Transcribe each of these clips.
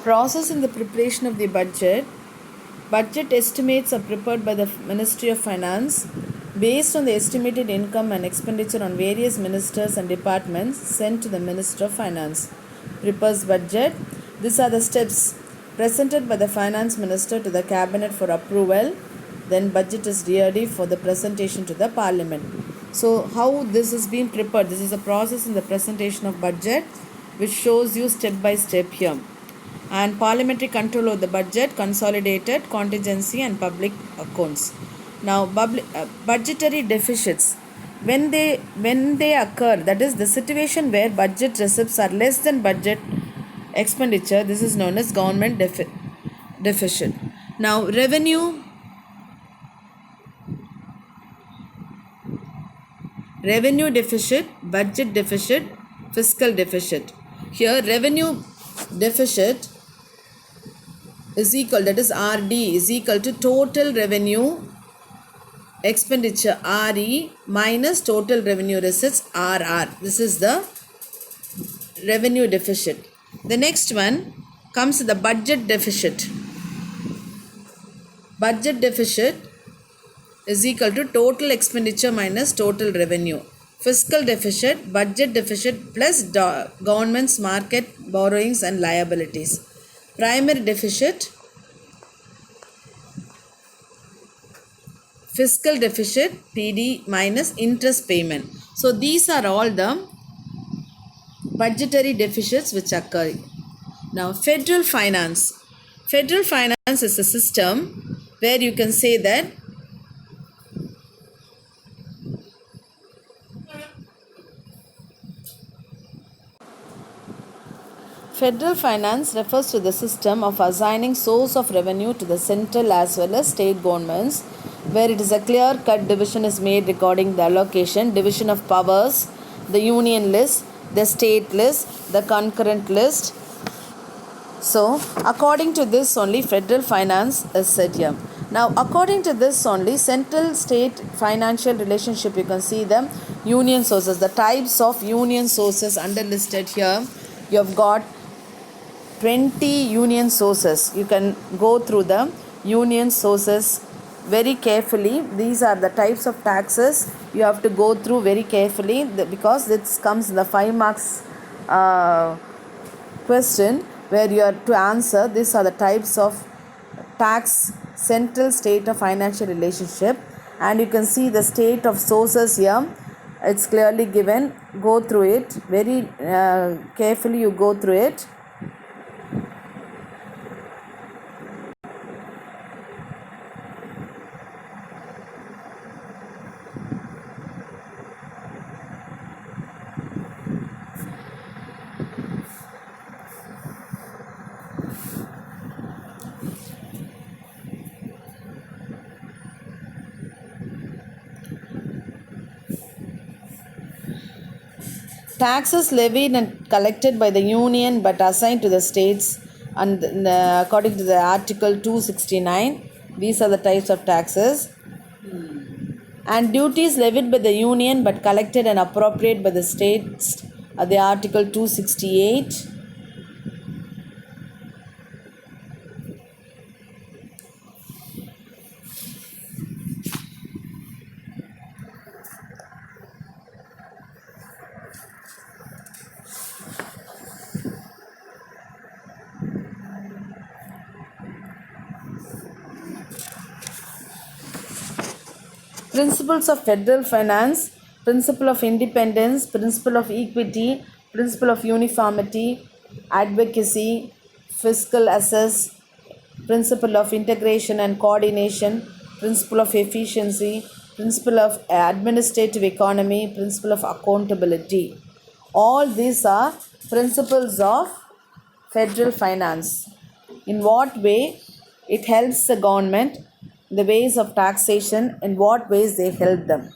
Process in the preparation of the budget. Budget estimates are prepared by the Ministry of Finance based on the estimated income and expenditure on various ministers and departments sent to the Minister of Finance. Prepares budget. These are the steps presented by the Finance Minister to the Cabinet for approval. Then budget is ready for the presentation to the Parliament. So how this is being prepared? This is a process in the presentation of budget which shows you step by step here. And parliamentary control of the budget, consolidated, contingency and public accounts. Now budgetary deficits, when they occur, that is the situation where budget receipts are less than budget expenditure, this is known as government deficit. Now revenue deficit, budget deficit, fiscal deficit. Here revenue deficit is equal, that is RD is equal to total revenue expenditure RE minus total revenue receipts RR. This is the revenue deficit. The next one comes the budget deficit. Budget deficit is equal to total expenditure minus total revenue. Fiscal deficit, budget deficit plus government's market borrowings and liabilities. Primary deficit, fiscal deficit PD minus interest payment. So these are all the budgetary deficits which occur. Now federal finance. Federal finance is a system where you can say that federal finance refers to the system of assigning source of revenue to the central as well as state governments, where it is a clear-cut division is made regarding the allocation, division of powers, the union list, the state list, the concurrent list. So, according to this only federal finance is said here. Now, according to this only central-state financial relationship, you can see the union sources, the types of union sources underlisted here. You have got 20 union sources. You can go through the union sources very carefully. These are the types of taxes you have to go through very carefully because this comes in the 5 marks question where you are to answer. These are the types of tax, central state of financial relationship, and you can see the state of sources here. It's clearly given. Go through it very carefully. You go through it. Taxes levied and collected by the union but assigned to the states and according to the article 269. These are the types of taxes. And duties levied by the union but collected and appropriated by the states are the article 268. Principles of federal finance, principle of independence, principle of equity, principle of uniformity, advocacy, fiscal assess, principle of integration and coordination, principle of efficiency, principle of administrative economy, principle of accountability. All these are principles of federal finance. In what way it helps the government, the ways of taxation, in what ways they help them.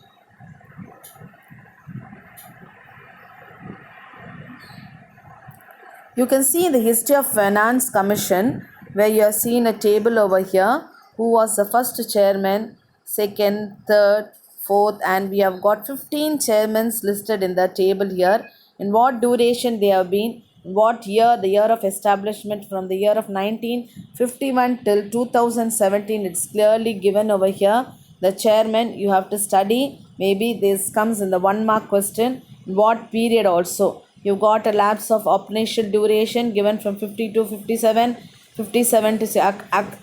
You can see in the history of finance commission where you are seeing a table over here who was the first chairman, second, third, fourth, and we have got 15 chairmen listed in the table here, in what duration they have been What year? The year of establishment from the year of 1951 till 2017. It's clearly given over here. The chairman you have to study. Maybe this comes in the 1 mark question. What period also? You got a lapse of operational duration given from 50 to 57. 57 to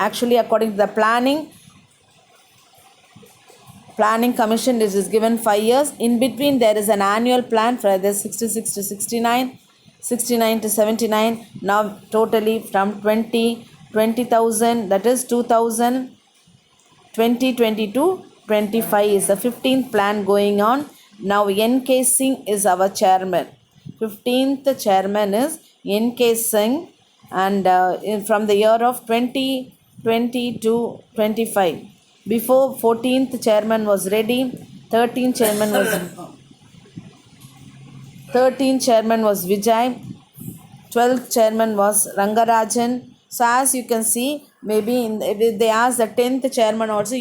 actually according to the planning commission, this is given 5 years. In between there is an annual plan for the 66 to 69, 69 to 79. Now totally from 20,000, that is 2000, 2022, 25 is the 15th plan going on. Now N.K. Singh is our chairman. 15th chairman is N.K. Singh, and from the year of 2020 to 25. Before 14th chairman was ready. 13th chairman was Vijay. 12th chairman was Rangarajan. So as you can see, maybe if they ask the 10th chairman also,